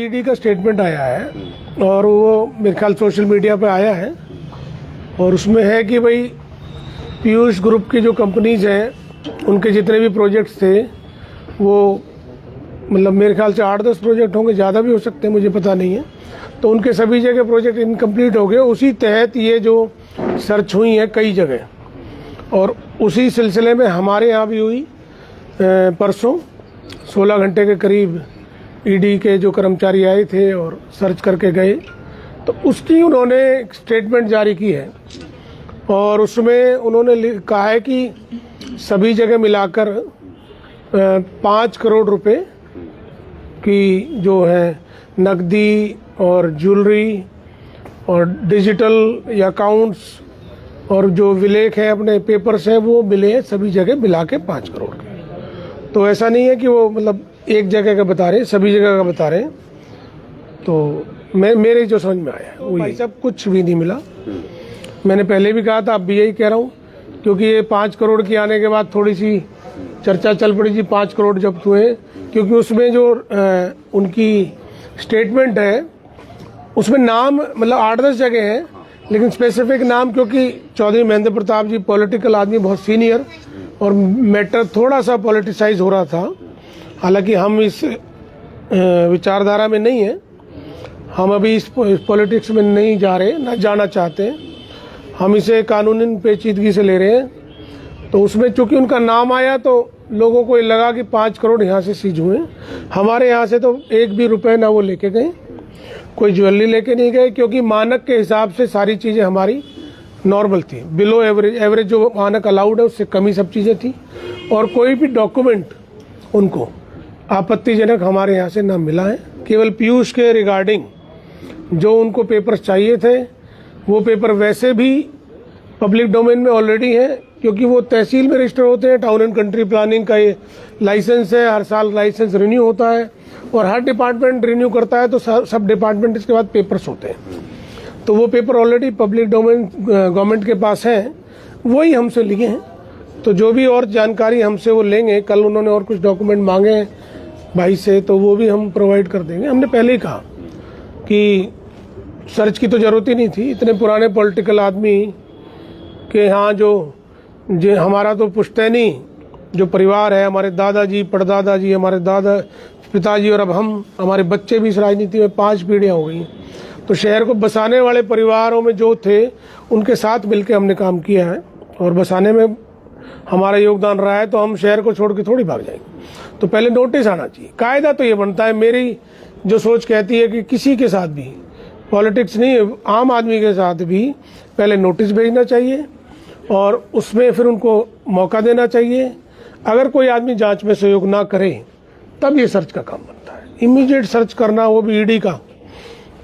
ED का statement आया है और वो मेरे ख्याल सोशल मीडिया पे आया है और उसमें है कि भाई पीयूष ग्रुप की जो कंपनीज हैं उनके जितने भी प्रोजेक्ट्स थे वो मतलब मेरे ख्याल से 8-10 प्रोजेक्ट होंगे, ज़्यादा भी हो सकते हैं, मुझे पता नहीं है। तो उनके सभी जगह प्रोजेक्ट इनकम्प्लीट हो गए। उसी तहत ये जो सर्च हुई है कई जगह और उसी सिलसिले में हमारे यहाँ भी हुई परसों 16 घंटे के करीब ईडी के जो कर्मचारी आए थे और सर्च करके गए तो उसकी उन्होंने एक स्टेटमेंट जारी की है और उसमें उन्होंने कहा है कि सभी जगह मिलाकर 5 करोड़ रुपए की जो है नकदी और ज्वेलरी और डिजिटल या अकाउंट्स और जो विलेख है अपने पेपर्स हैं वो मिले हैं सभी जगह मिला के 5 करोड़ के। तो ऐसा नहीं है कि वो मतलब एक जगह का बता रहे, सभी जगह का बता रहे। तो मेरे जो समझ में आया है भाई साहब कुछ भी नहीं मिला। मैंने पहले भी कहा था, अब भी यही कह रहा हूँ, क्योंकि ये 5 करोड़ की आने के बाद थोड़ी सी चर्चा चल पड़ी थी 5 करोड़ जब्त हुए, क्योंकि उसमें जो उनकी स्टेटमेंट है उसमें नाम मतलब 8-10 जगह है लेकिन स्पेसिफिक नाम, क्योंकि चौधरी महेंद्र प्रताप जी पॉलिटिकल आदमी, बहुत सीनियर और मैटर थोड़ा सा पॉलिटिसाइज हो रहा था। हालांकि हम इस विचारधारा में नहीं है, हम अभी इस पॉलिटिक्स में नहीं जा रहे, ना जाना चाहते, हम इसे कानूनी पेचीदगी से ले रहे हैं। तो उसमें चूंकि उनका नाम आया तो लोगों को लगा कि 5 करोड़ यहाँ से सीज हुए। हमारे यहाँ से तो एक भी रुपए ना वो लेके गए, कोई ज्वेलरी लेके नहीं गए, क्योंकि मानक के हिसाब से सारी चीज़ें हमारी नॉर्मल थी, बिलो एवरेज जो मानक अलाउड है उससे कम ही सब चीज़ें थी और कोई भी डॉक्यूमेंट उनको आपत्तिजनक हमारे यहाँ से ना मिला है। केवल पीयूष के रिगार्डिंग जो उनको पेपर्स चाहिए थे वो पेपर वैसे भी पब्लिक डोमेन में ऑलरेडी है, क्योंकि वो तहसील में रजिस्टर होते हैं। टाउन एंड कंट्री प्लानिंग का ये लाइसेंस है, हर साल लाइसेंस रिन्यू होता है और हर डिपार्टमेंट रिन्यू करता है तो सब डिपार्टमेंट इसके बाद पेपर्स होते हैं। तो वो paper already public domain government के पास है, वही हमसे लिए हैं। तो जो भी और जानकारी हमसे वो लेंगे, कल उन्होंने और कुछ डॉक्यूमेंट मांगे हैं भाई से, तो वो भी हम प्रोवाइड कर देंगे। हमने पहले ही कहा कि सर्च की तो जरूरत ही नहीं थी, इतने पुराने पॉलिटिकल आदमी के यहाँ जो हमारा तो पुश्तैनी जो परिवार है, हमारे दादाजी, परदादाजी, हमारे दादा, पिताजी और अब हम, हमारे बच्चे भी इस राजनीति में 5 पीढ़ियाँ हो गई। तो शहर को बसाने वाले परिवारों में जो थे उनके साथ मिलकर हमने काम किया है और बसाने में हमारा योगदान रहा है, तो हम शहर को छोड़ के थोड़ी भाग जाएंगे। तो पहले नोटिस आना चाहिए। कायदा तो ये बनता है, मेरी जो सोच कहती है कि किसी के साथ भी, पॉलिटिक्स नहीं, आम आदमी के साथ भी पहले नोटिस भेजना चाहिए और उसमें फिर उनको मौका देना चाहिए। अगर कोई आदमी जांच में सहयोग ना करे तब ये सर्च का काम बनता है। इमीडिएट सर्च करना, वो भी ईडी का,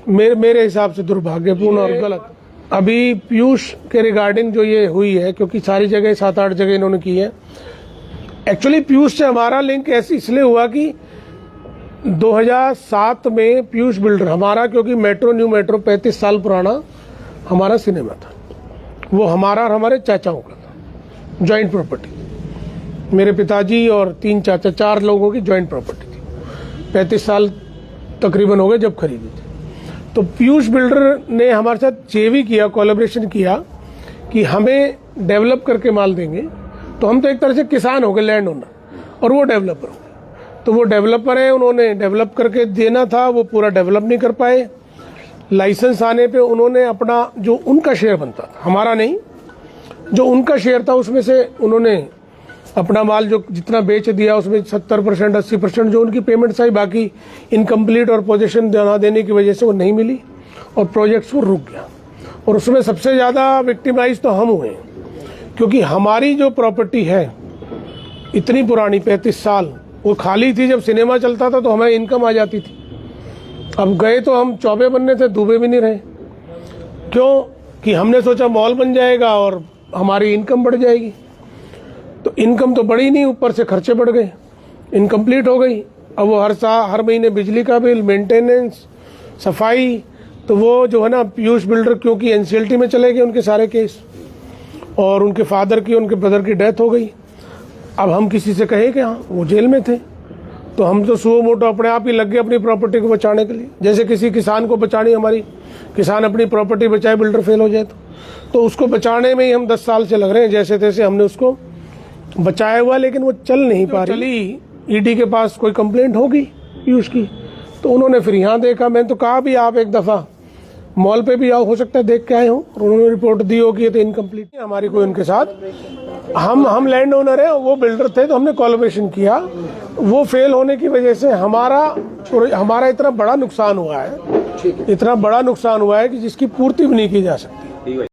मेरे हिसाब से दुर्भाग्यपूर्ण और गलत। अभी पीयूष के रिगार्डिंग जो ये हुई है, क्योंकि सारी जगह 7-8 जगह इन्होंने की है। एक्चुअली पीयूष से हमारा लिंक ऐसे इसलिए हुआ कि 2007 में पीयूष बिल्डर हमारा, क्योंकि मेट्रो न्यू मेट्रो 35 साल पुराना हमारा सिनेमा था, वो हमारा और हमारे चाचाओं का था, जॉइंट प्रॉपर्टी। मेरे पिताजी और 3 चाचा, 4 लोगों की जॉइंट प्रॉपर्टी थी। 35 साल तकरीबन हो गए जब खरीदी थी। तो पीयूष बिल्डर ने हमारे साथ जेवी किया, कोलैबोरेशन किया कि हमें डेवलप करके माल देंगे। तो हम तो एक तरह से किसान हो गए, लैंड ओनर, और वो डेवलपर हो गए। तो वो डेवलपर है, उन्होंने डेवलप करके देना था, वो पूरा डेवलप नहीं कर पाए। लाइसेंस आने पे उन्होंने अपना जो उनका शेयर बनता था, हमारा नहीं, जो उनका शेयर था उसमें से उन्होंने अपना माल जो जितना बेच दिया उसमें 70% 80% जो उनकी पेमेंट्स आई, बाकी इनकम्प्लीट और पोजीशन ना देने की वजह से वो नहीं मिली और प्रोजेक्ट्स वो रुक गया। और उसमें सबसे ज़्यादा विक्टिमाइज तो हम हुए, क्योंकि हमारी जो प्रॉपर्टी है इतनी पुरानी 35 साल वो खाली थी। जब सिनेमा चलता था तो हमें इनकम आ जाती थी। अब गए तो हम चौबे बनने थे, डूबे भी नहीं रहे। क्यों? कि हमने सोचा मॉल बन जाएगा और हमारी इनकम बढ़ जाएगी। तो इनकम तो बढ़ी नहीं, ऊपर से खर्चे बढ़ गए, इनकम्प्लीट हो गई। अब वो हर महीने बिजली का बिल, मेंटेनेंस, सफाई, तो वो जो है ना पीयूष बिल्डर, क्योंकि एनसीएलटी में चले गए उनके सारे केस, और उनके फादर की, उनके ब्रदर की डेथ हो गई। अब हम किसी से कहें कि हाँ, वो जेल में थे, तो हम तो सुओ मोटो अपने आप ही लग गए अपनी प्रॉपर्टी को बचाने के लिए। जैसे किसी किसान को बचानी, हमारी किसान अपनी प्रॉपर्टी बचाए, बिल्डर फेल हो जाए तो उसको बचाने में ही हम 10 साल से लग रहे हैं। जैसे तैसे हमने उसको बचाया हुआ, लेकिन वो चल नहीं पा रही। चली ईडी के पास कोई कंप्लेंट होगी पीयूष की, तो उन्होंने फिर यहाँ देखा। मैंने तो कहा भी आप एक दफ़ा मॉल पे भी आओ, हो सकता है देख के आए हो, और उन्होंने रिपोर्ट दी हो कि ये तो इनकम्प्लीट है हमारी कोई उनके साथ। हम लैंड ओनर हैं, वो बिल्डर थे, तो हमने कोलैबोरेशन किया। वो फेल होने की वजह से हमारा इतना बड़ा नुकसान हुआ है, इतना बड़ा नुकसान हुआ है कि जिसकी पूर्ति भी नहीं की जा सकती।